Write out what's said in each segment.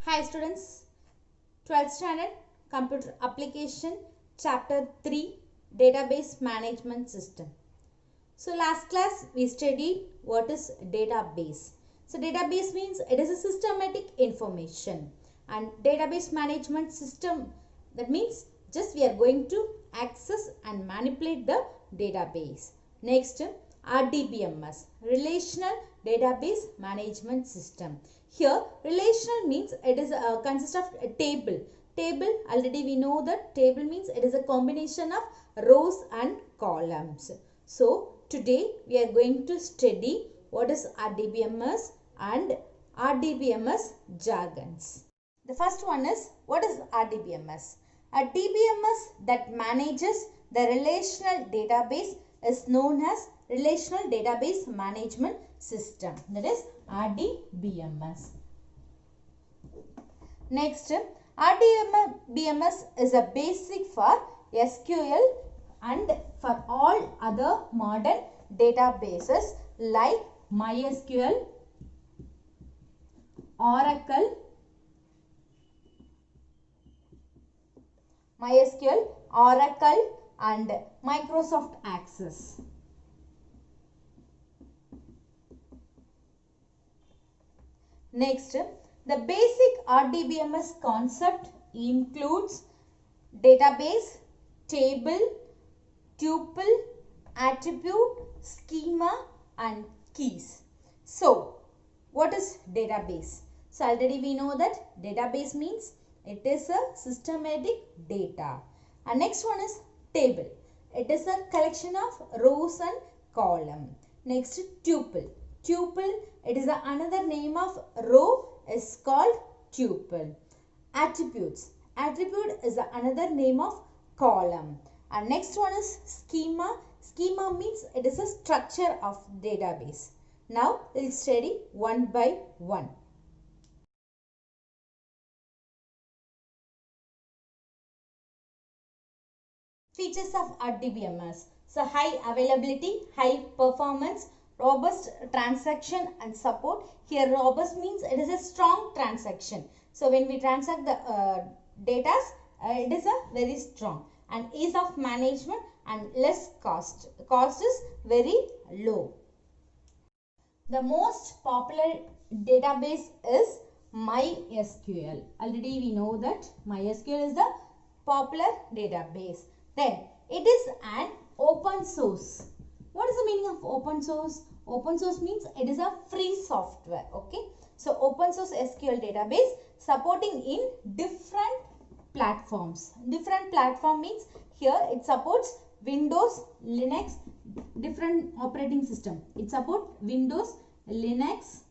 Hi students, 12th standard computer application chapter 3 database management system. So last class we studied what is database. So database means it is a systematic information and database management system, that means just we are going to access and manipulate the database. Next, RDBMS, relational database management system. Here relational means it is consists of a table. Table, already we know that table means it is a combination of rows and columns. So today we are going to study what is RDBMS and RDBMS jargons. The first one is, what is RDBMS? A DBMS that manages the relational database is known as Relational Database Management System. That is RDBMS. Next, RDBMS is a basic for SQL and for all other modern databases like MySQL, Oracle, and Microsoft Access. Next, the basic RDBMS concept includes database, table, tuple, attribute, schema and keys. So, what is database? So, already we know that database means it is a systematic data. And next one is table. It is a collection of rows and column. Next, tuple. Tuple, it is another name of row is called tuple. Attributes. Attribute is another name of column. And next one is schema. Schema means it is a structure of database. Now, we will study one by one. Features of RDBMS. So, high availability, high performance, robust transaction and support. Here robust means it is a strong transaction. So, when we transact the data, it is a very strong, and ease of management and less cost. Cost is very low. The most popular database is MySQL. Already we know that MySQL is the popular database. Then it is an open source. What is the meaning of open source? Open source means it is a free software. Okay. So open source SQL database supporting in different platforms. Different platform means here it supports Windows, Linux, different operating system. It supports Windows, Linux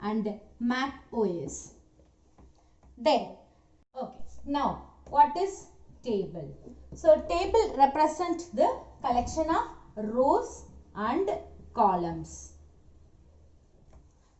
and Mac OS. Then, okay, now what is table? So table represents the collection of rows and columns.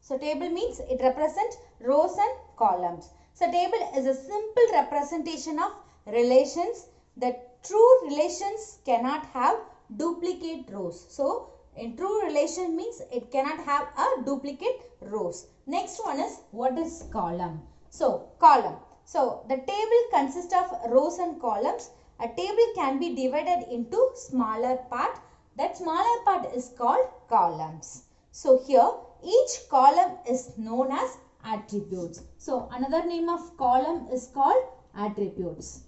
So table means it represents rows and columns. So table is a simple representation of relations. The true relations cannot have duplicate rows. So in true relation means it cannot have a duplicate rows. Next one is, what is column? So column. So the table consists of rows and columns. A table can be divided into smaller part. That smaller part is called columns. So here each column is known as attributes. So another name of column is called attributes.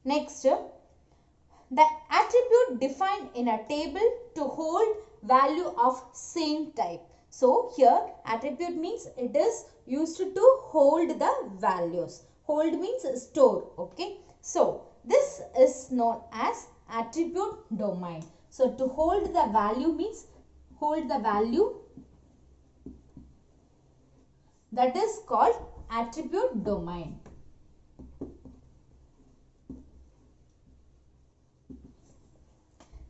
Next, the attribute defined in a table to hold value of same type. So here attribute means it is used to hold the values. Hold means store. Okay. So this is known as attribute domain. So to hold the value means hold the value, that is called attribute domain.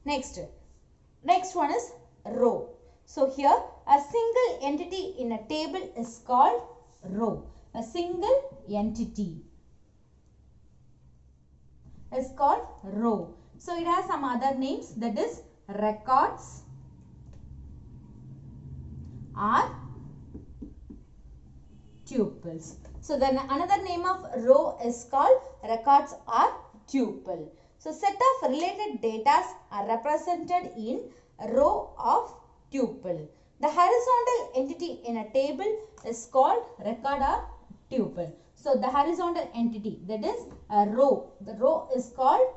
Next one is row. So here a single entity in a table is called row. A single entity is called row. So it has some other names, that is records or tuples. So then another name of row is called records or tuple. So set of related data are represented in a row of tuple. The horizontal entity in a table is called record or tuple. So the horizontal entity, that is a row. The row is called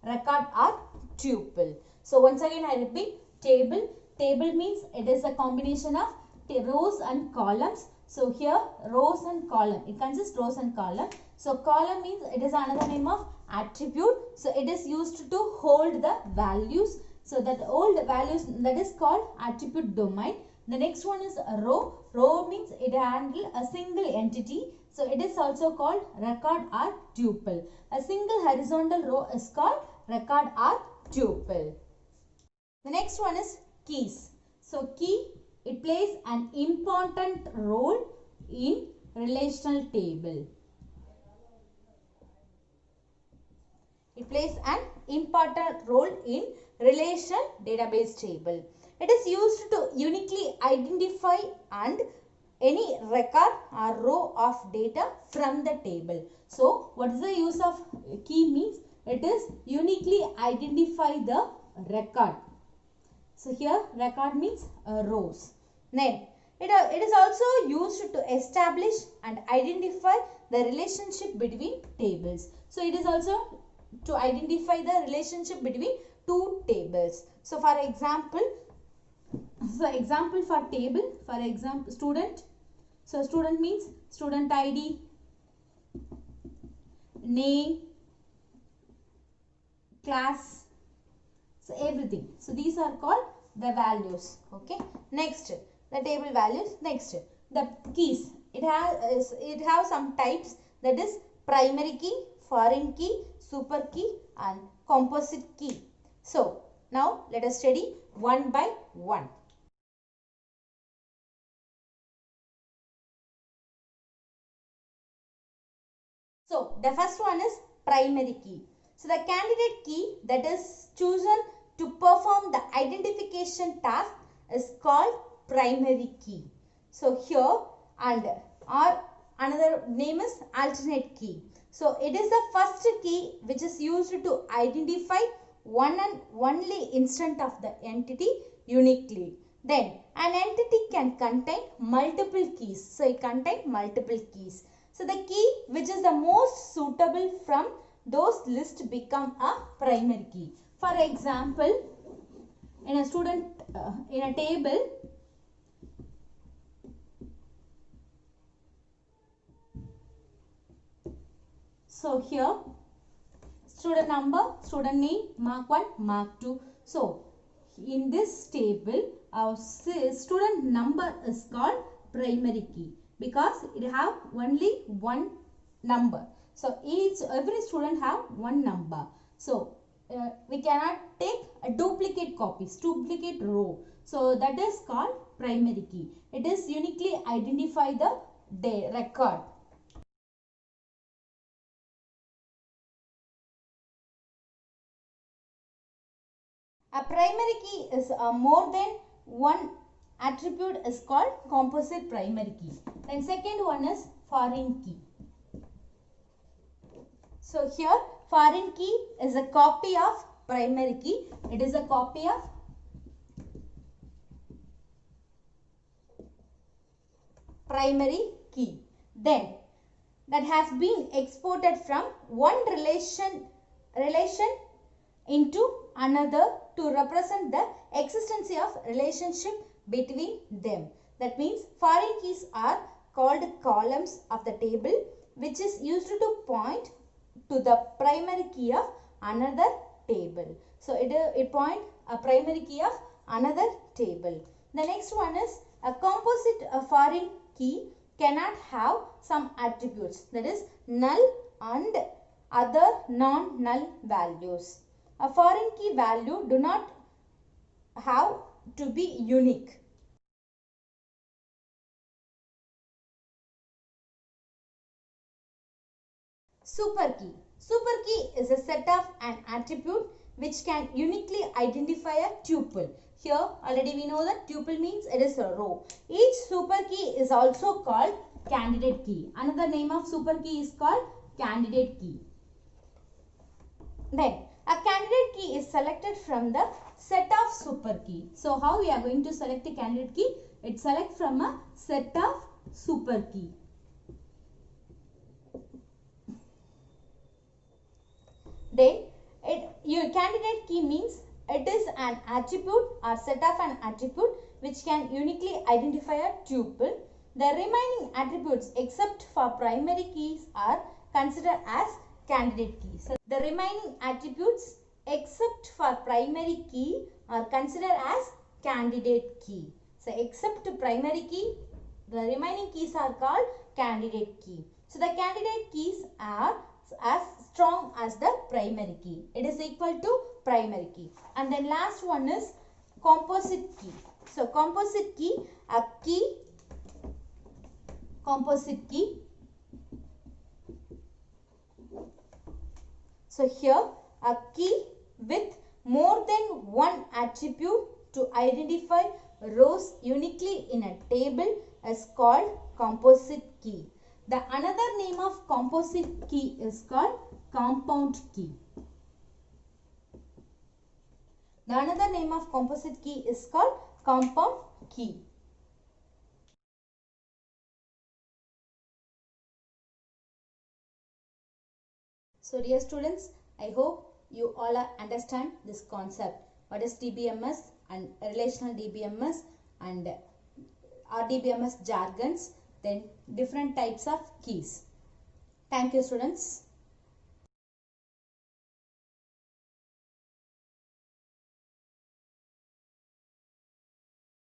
record or tuple. So once again I repeat, table. Table means it is a combination of rows and columns. So here rows and column, it consists rows and column. So column means it is another name of attribute. So it is used to hold the values. So that hold values, that is called attribute domain. The next one is a row. Row means it handles a single entity. So it is also called record or tuple. A single horizontal row is called record or tuple. The next one is keys. So key, it plays an important role in relational table. It plays an important role in relational database table. It is used to uniquely identify and any record or row of data from the table. So what is the use of key means? It is uniquely identify the record. So here record means rows. Then it is also used to establish and identify the relationship between tables. So it is also to identify the relationship between two tables. So for example for table, for example student. So student means student ID, name, class, so everything. So these are called the values. Okay. Next, the table values. Next, the keys. It has some types, that is primary key, foreign key, super key and composite key. So now let us study one by one. So the first one is primary key. So the candidate key that is chosen to perform the identification task is called primary key. So here and or another name is alternate key. So it is the first key which is used to identify one and only instant of the entity uniquely. Then an entity can contain multiple keys. So it contains multiple keys. So the key which is the most suitable from those lists become a primary key. For example, in a student in a table, so here student number, student name, mark 1, mark 2. So in this table our student number is called primary key because it have only one number. So every student have one number. So we cannot take a duplicate copies, duplicate row. So that is called primary key. It is uniquely identify the record. A primary key is more than one attribute is called composite primary key. Then second one is foreign key. So here foreign key is a copy of primary key. It is a copy of primary key. Then that has been exported from one relation into another to represent the existence of relationship between them. That means foreign keys are called columns of the table which is used to point to the primary key of another table. So it point a primary key of another table. The next one is a composite foreign key cannot have some attributes, that is null and other non-null values. A foreign key value do not have to be unique. Super key. Super key is a set of an attribute which can uniquely identify a tuple. Here already we know that tuple means it is a row. Each super key is also called candidate key. Another name of super key is called candidate key. Then a candidate key is selected from the set of super key. So how we are going to select a candidate key? It select from a set of super key. Then your candidate key means it is an attribute or set of an attribute which can uniquely identify a tuple. The remaining attributes except for primary keys are considered as candidate key. So the remaining attributes except for primary key are considered as candidate key. So except primary key, the remaining keys are called candidate key. So the candidate keys are as strong as the primary key. It is equal to primary key. And then last one is composite key. So composite key, a key, composite key. So here a key with more than one attribute to identify rows uniquely in a table is called composite key. The another name of composite key is called compound key. The another name of composite key is called compound key. So dear students, I hope you all understand this concept. What is DBMS and relational DBMS and RDBMS jargons, then different types of keys. Thank you students.